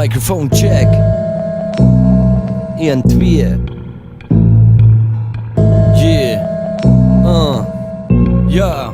Microfoon check 1, 2. Yeah. Ja.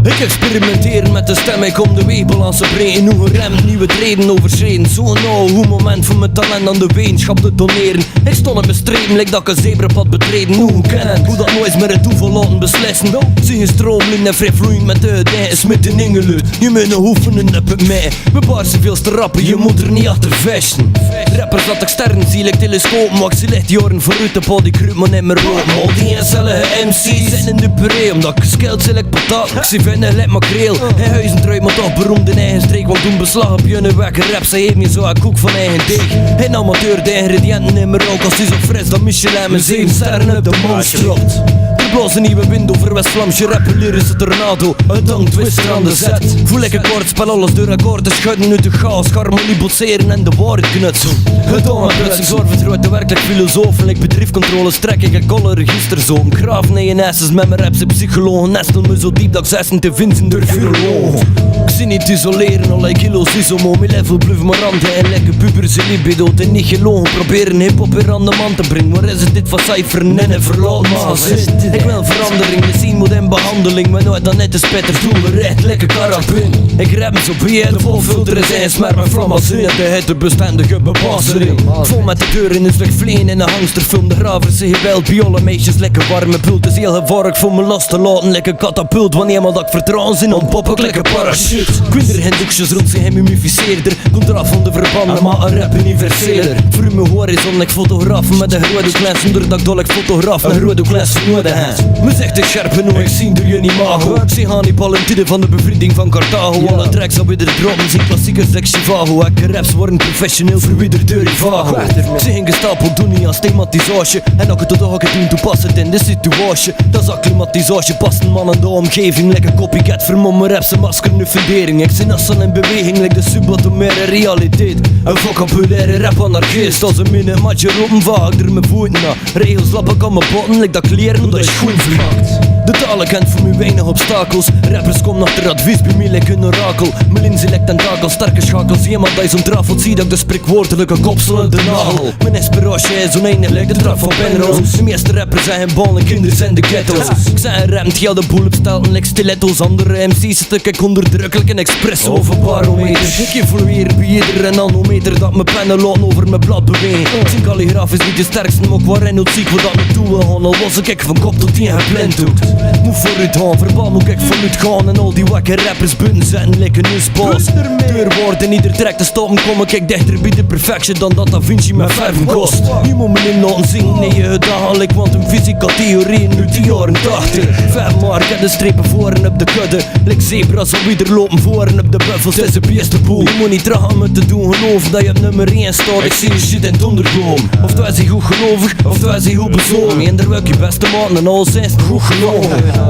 Ik experimenteer met de stem, ik kom de weegbalans te breken. Hoe geremd, nieuwe treden overschreden. Zo nou, hoe moment voor mijn talent aan de wetenschap te toneren. Ik stond in mijn streven, like dat ik een zebrapad betreden. Hoe kennen, hoe dat nooit meer het toeval laten beslissen. Zie je stroomlijn en vrij vloeien met de dingen. Smit in ingeluid, je moet nog oefenen op het mij. We baarsen veel te rappen, je moet er niet achter vechten. Rappers dat ik sterren zie, like telescoop. Maar ik zie licht jaren vooruit, de body kruip maar niet meer rood. Al die eencellige MC's zijn in de puree, omdat ik geskild zie like patat. Ik zie vinden like makreel. Hij huizen trui maar toch beroemd in eigen streek. Want toen beslag op je wekke rap, zij heeft niet zo een koek van eigen deeg. Een amateur, de ingrediënten in mijn rook. Als die zo fris dat Michelin me 7 sterren op de mond dropt. Er blaast een nieuwe wind over West-Vlaamse rappen, lyrische tornado. Een tang twister aan de zet. Voel ik een koordspel, alles door akkoorden schudden uit de chaos. Harmonie botseren en de waarheid knutselen. Het onafbrutsing zorgt voor de werkelijk filosofen. Ik bedrijfcontrole strek ik een kolle register zo. Een graaf naar je nestes met mijn raps en psychologen. Nestel me zo diep dat ik 6 te vinden door virologen. Ik zie niet isoleren, al like kilo's isomo. Mijn level bluff maar randen en lekker puber zijn libido. En niet gelogen, proberen hip-hop weer aan de man te brengen. Waar is het dit van cijferen en verlaat maar zit. Ik wil verandering, de zien moet in behandeling. Maar nooit dan net de spetter doelbereid, lekker karabin. Ik rap me zo beheerder, vol filteren zijn smer met vlam als in de hittebestendige bepassering. Vol met de deur in een stuk vleen in een hangsterfilm. De gravers zeggen wel biolle meisjes, lekker warme pult. Het is heel gevaarlijk voor me los te laten, lekker katapult. Wanneer maar dat ik vertrouwen zin ontpoppen, lekker parachute. Kinder geen doekjes rond zich mumificeerder. Komt eraf van de verbanden, maar een rap universeler. Voor mijn horizon, ik fotograaf met een rode klens. Zonder dat ik dol, ik fotograaf met een rode klens van de hand. Me zegt ik scherp genoeg, ik zie door jullie mago. Ik zie Hannibal in tijden van de bevrijding van Carthago. Alle tracks op ieder droppen, zie klassiekers like Chivago. Ekke raps worden professioneel verwijderd door Ivago. Ik zie een gestapeld doen niet als thematisatie. En ook het tot ook het doen toepassend in de situatie. Dat is acclimatisatie, past een man in de omgeving. Lekker copycat, vermommen raps en masker nu fundering. Ik zie nassen in beweging, like de subatomaire realiteit. Een vocabulaire rap anarchist. Als een minne matje roepen vaag door mijn voeten na. Regels lappen kan mijn botten, like dat kleren dat is goed vermaakt. De talen kent voor mij weinig obstakels. Rappers komen achter advies bij mij like een orakel. Mijn intellect en takel, sterke schakels. Iemand die zo'n trafelt, zie dat ik de spreekwoordelijke kopsel in de nagel. Mijn inspiratie is oneindig, like de trap van Penrose. De meeste rappers zijn ballen, kinderen zijn de ghetto's. Ik zei een rap, die al de boel opstelten, like stiletto's. Andere MC's stuk ik onderdrukkelijk een expresso of een barometer. Ik evolueer bij ieder nanometer dat mijn pennen laten over mijn blad bewegen. Ik zie kalligraaf is niet de sterkste, maar ook waarin het ziek wat dat me toe wil gaan. Al was ik van kop tot 10 geblend hoekt. Moet vooruit gaan, verbaal moet ik vooruit gaan. En al die wakke rappers buiten zetten, lekker nusbaas. Deurwoorden, ieder track te stoppen, kom ik dichter bij de perfectie dan dat Da Vinci met verven kost. Je moet me niet laten zien, nee je dagelijk, want een fysica theorie uit de jaren 80. Vijf marken, de strepen voor en op de kudde. Like zebras al weer lopen voor en op de buffels is de beste boel. Je moet niet terug aan me te doen geloven dat je op nummer 1 staat. Ik zie je shit in het onderkomen. Of het was hij goed gelovig, of het was hij goed bezogen. En daar wil ik je beste maten en al zijn goed gelogen.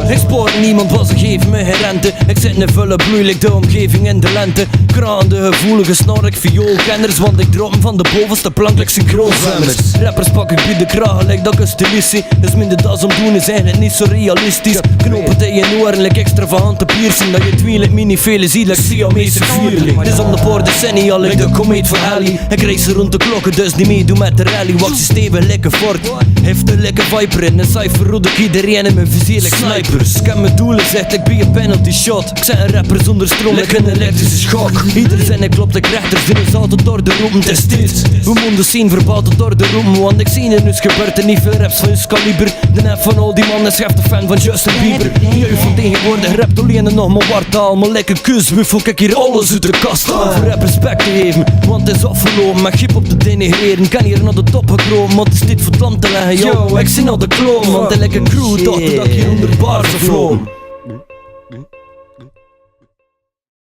Ik spoor niemand, was ze geven me geen rente. Ik zit in een vulle bloei, like de omgeving in de lente. Kraande gevoelige snork vioolkenners, want ik droom van de bovenste plank like synchroonzwemmers. Rappers pak ik bij de kragen, like dat ik een stilistie. Dus minder das om doen is eigenlijk niet zo realistisch. Knoop het in je oren, like extravagante piercing. Dat je tweelik mini-velen ziet, like Siamese vierling. Dit is om de paar decennia, like de komeet van Halley. Ik race rond de klokken, dus niet meedoen met de rally. Wacht je steven, lekker fort. Heeft een lekker viper in een cijfer, rood ik iedereen in mijn vizier like snipers. Ik heb mijn doelen, zegt ik bij een penalty shot. Ik zijn een rapper zonder stroom, like een elektrische schok. Ieder zin klopt, ik rechter zin is altijd door de roepen, het is dit. We moeten zien, verbouwd tot door de roepen. Want ik zie er nu gebeurt er niet veel raps van hun kaliber. De nep van al die mannen schrijft de fan van Justin Bieber. Jeugd van tegenwoordig rapt alleen en nog maar wartaal. Maar lekker kusbuffel, kijk hier alles uit de kast aan. Voor rap respect te geven, want het is afgelopen. Met grip op te denigreren, kan hier naar de top gekropen. Want het is dit voor het land te leggen, yo, ik zie al de kloon. Want ik lekker crew, dacht dat ik hier onder baars vloom.